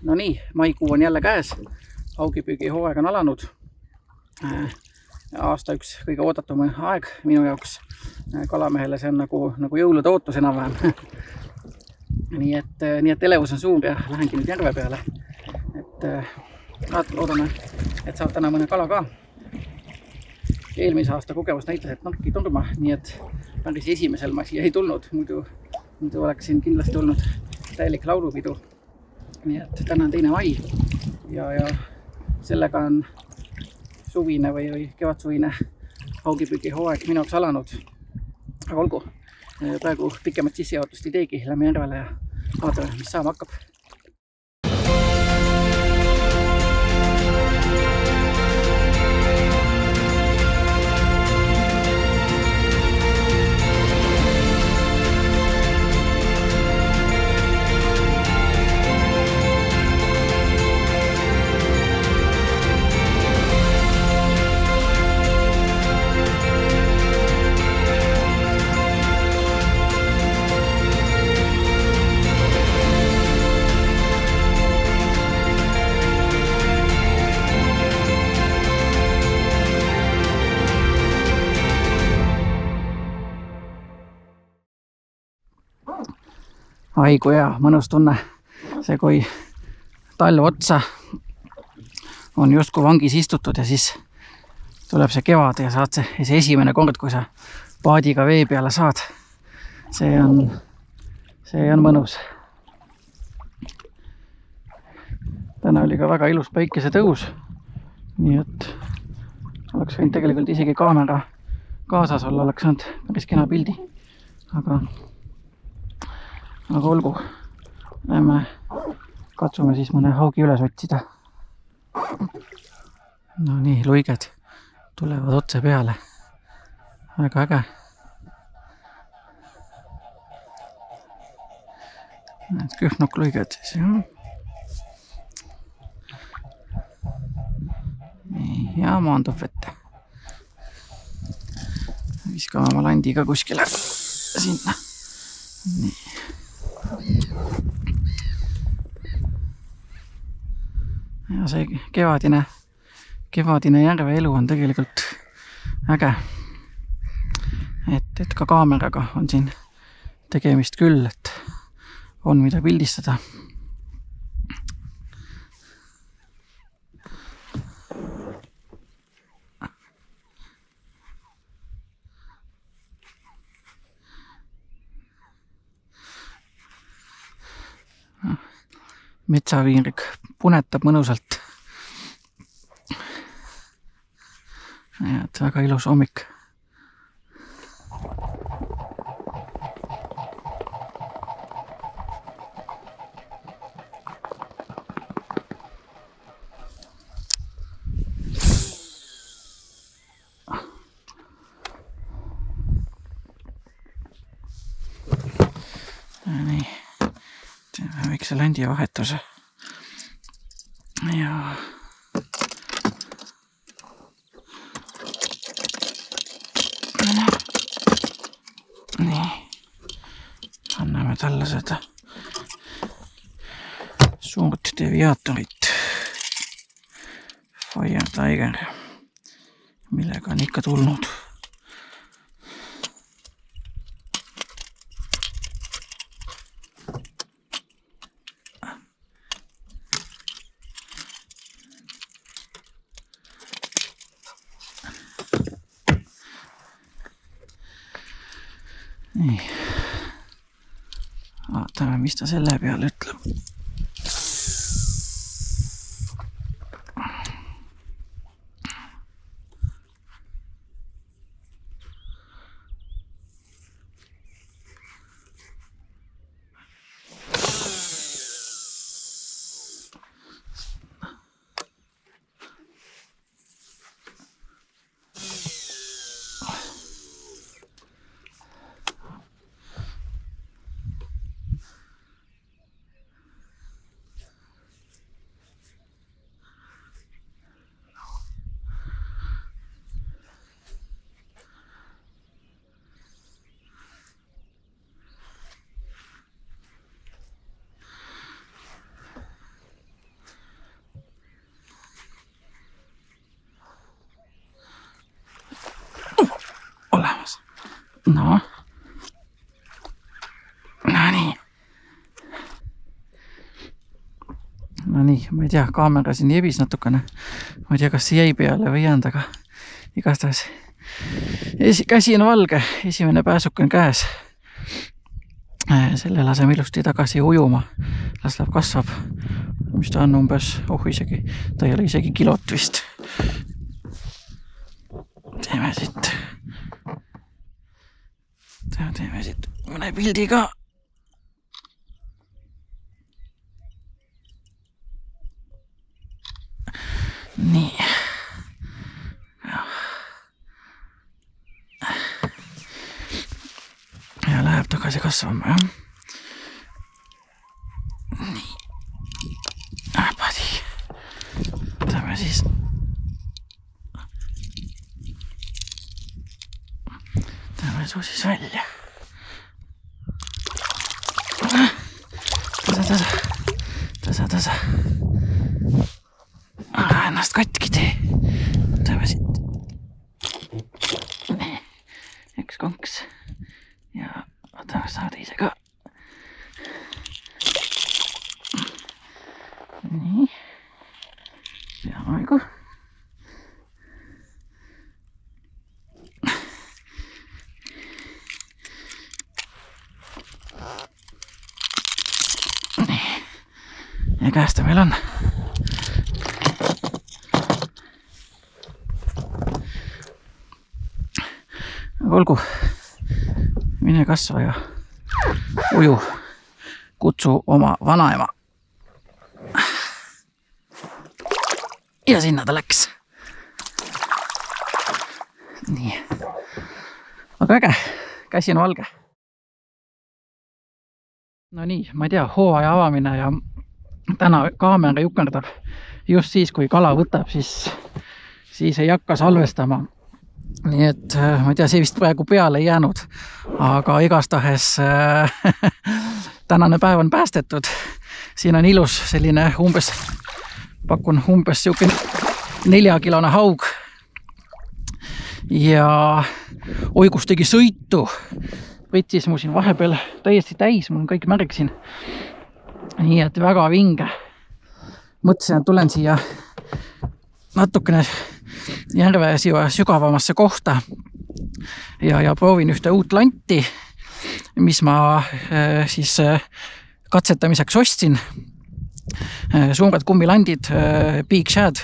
No nii, maikuu on jälle käes. Haugipüügi hooaeg on alanud. Aasta üks kõige oodatum aeg minu jaoks. Kalamehele see on nagu jõulude ootus enam-vähem. nii et elevus on suur ja lähengi nüüd järve peale. Loodame, et saab täna mõne kala ka. Eelmise aasta kogemus näitas, et nokki turma, nii et päris esimesel ma siia ei tulnud. Muidu oleksin kindlasti olnud täielik laulupidu. Nii et täna on 2. mai ja sellega on suvine või kevadsuvine haugipüügi hooaeg minu jaoks alanud. Aga olgu, praegu pikemat sissejuhatust ei teegi, lähme järvele ja vaatame, mis saama hakkab. Ai kui hea, mõnus tunne. See kui talv otsa on justkui vangis istutud ja siis tuleb see kevad ja saad see esimene kord, kui sa paadiga vee peale saad. See on mõnus. Täna oli ka väga ilus päikese tõus. Nii et oleks võinud tegelikult isegi kaamera kaasas olla, oleks saanud päris kena pildi. Aga olgu, lähme katsume siis mõne haugi üles otsida. No nii, luiged tulevad otse peale. Väga äge. Need kühnokluiged siis, jah. Nii, ja maandub vette. Viskame oma landi ka kuskile sinna. Nii. Ja see kevadine järve elu on tegelikult äge. Et ka kaameraga on siin tegemist küll, et on mida pildistada. Metsaviirik punetab mõnusalt. Ja, et väga ilus hommik. Nii. Teeme väikse landi vahetuse. Ja nii. Anname talle seda suurt deviaatorit Fire Tiger, millega on ikka tulnud. Nii. Vaatame, mis ta selle peale ütleb. No nii, ma ei tea, kaamera siin jebis natukene. Ma ei tea, kas see jäi peale või jäänud, aga igastahes. Käsi on valge, esimene pääsuk on käes. Selle laseme ilusti tagasi ujuma. Las läheb kasvab. Mis ta on umbes, ta ei ole isegi kilot vist. Teeme siit mõne pildi ka. Nii. Ja läheb tagasi kasvama, jah. Nii. Äpadi. Võtame siis. Võtame suu siis välja. Tasa. Ennast katki tee. Võtame siit. Nii. Üks konks. Ja võtame saada ise ka. Nii. Peamaigu. Nii. Ja käes ta meil on. Olgu, mine kasva ja uju, kutsu oma vanaema. Ja sinna ta läks. Nii. Aga äge, käsi on valge. No nii, ma ei tea, hooaja avamine ja täna kaamera jukerdab just siis, kui kala võtab, siis ei hakka salvestama. Nii et ma ei tea, see vist praegu peale ei jäänud, aga igastahes tänane päev on päästetud. Siin on ilus selline pakun umbes 4-kilone haug ja oigus tegi sõitu. Võttis mu siin vahepeal täiesti täis, mul on kõik märg siin. Nii et väga vinge. Mõtlesin, et tulen siia natukene järve sügavamasse kohta ja proovin ühte uut lanti, mis ma siis katsetamiseks ostsin. Suured kummilandid, Big Shad.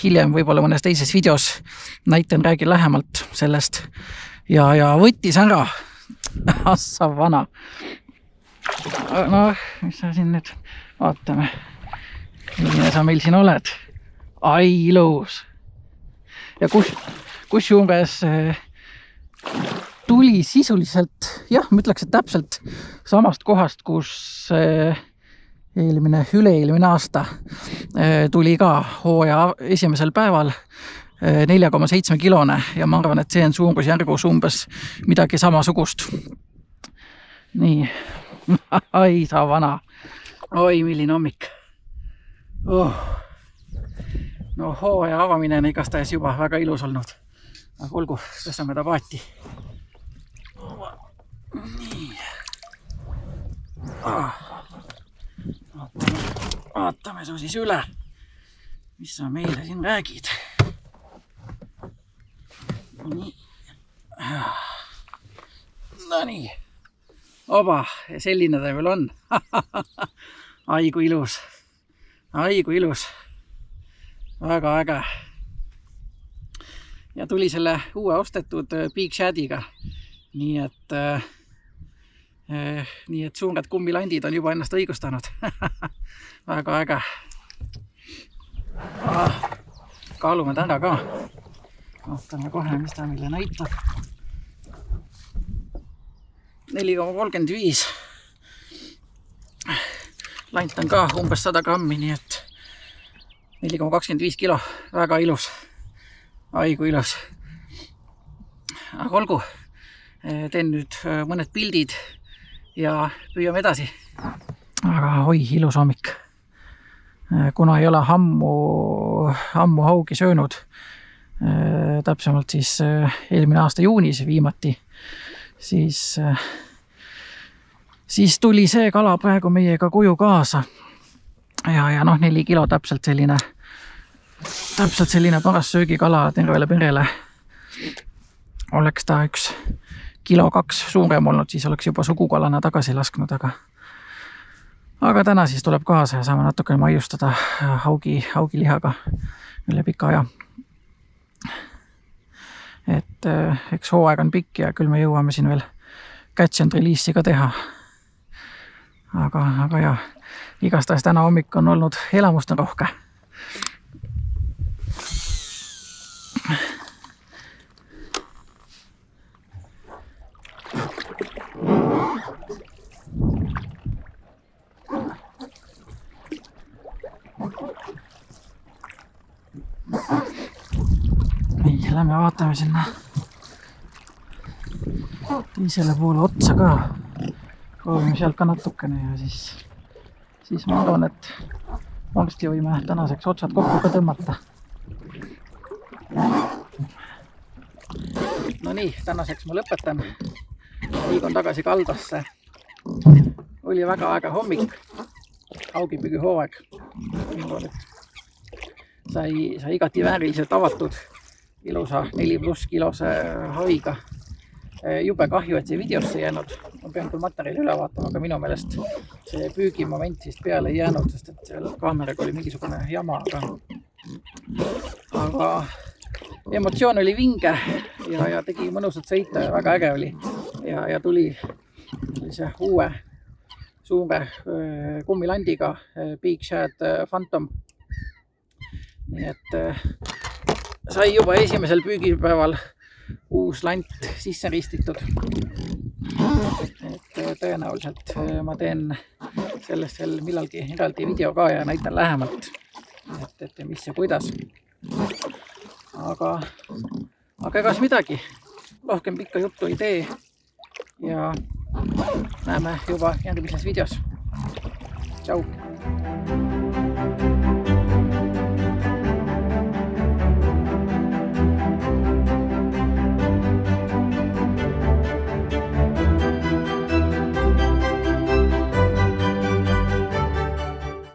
Hiljem võib-olla mõnes teises videos näitan, räägin lähemalt sellest ja võttis ära. Assav vana. No, mis sa siin nüüd vaatame? Milline sa meil siin oled? Ai, ilus. Ja kus juures tuli sisuliselt, jah, ma ütleks, et täpselt samast kohast, kus üle-eelmine aasta tuli ka hooaja esimesel päeval 4,7 kilone ja ma arvan, et see on suurusjärgus umbes midagi samasugust. Nii. Ai, sa vana. Oi, milline hommik. No hooaja avamine on igastahes juba väga ilus olnud. Aga olgu, tõstame ta paati. Nii. Vaatame su siis üle. Mis sa meile siin räägid? Nii. No nii. Oba, selline ta veel on. Ai, kui ilus. Ai, kui ilus. Väga äge. Ja tuli selle uue ostetud Big Shadiga. Nii et suured kummilandid on juba ennast õigustanud. Väga äge. Kaalume täna ka. Vaatame kohe, mis ta meile näitab. 4,35. Lant on ka umbes 100 grammi, nii et 4,25 kilo. Väga ilus. Ai, kui ilus. Aga olgu. Teen nüüd mõned pildid ja püüame edasi. Aga oi, ilus hommik. Kuna ei ole ammu haugi söönud, täpsemalt siis eelmine aasta juunis viimati, siis tuli see kala praegu meiega koju kaasa. ja noh, 4 kilo täpselt selline paras söögikala tervele perele. Oleks ta 1 kilo 2 suurem olnud, siis oleks juba sugukalana tagasi lasknud, aga täna siis tuleb kaasa ja saame natukene maiustada haugilihaga üle pika aja. Et eks hooaeg on pikk ja küll me jõuame siin veel catch and release'i ka teha. Aga ja, igastahes täna hommik on olnud elamusten rohke. Nii, lähme vaatame sinna teisele poole otsa ka. Proovime sealt ka natukene ja siis ma arvan, et varsti võime tänaseks otsad kokku ka tõmmata. No nii, tänaseks ma lõpetan. Liigun tagasi kaldasse. Oli väga aega hommik. Haugipüügi hooaeg. Sai igati vääriliselt avatud ilusa 4+ kilose haiga. Jube kahju, et see videosse jäänud. Ma pean küll materjali üle vaatama, aga minu meelest see püügimoment siis peale ei jäänud, sest et seal kaameraga oli mingisugune jama. Aga emotsioon oli vinge ja tegi mõnusat sõita ja väga äge oli. Ja tuli see uue suure kummilandiga Big Shad Phantom. Nii et sai juba esimesel püügipäeval uus lant sisse ristitud. Et tõenäoliselt ma teen sellest veel millalgi eraldi video ka ja näitan lähemalt, et mis ja kuidas. Aga egas midagi. Rohkem pikka juttu ei tee ja näeme juba järgmises videos. Tšau!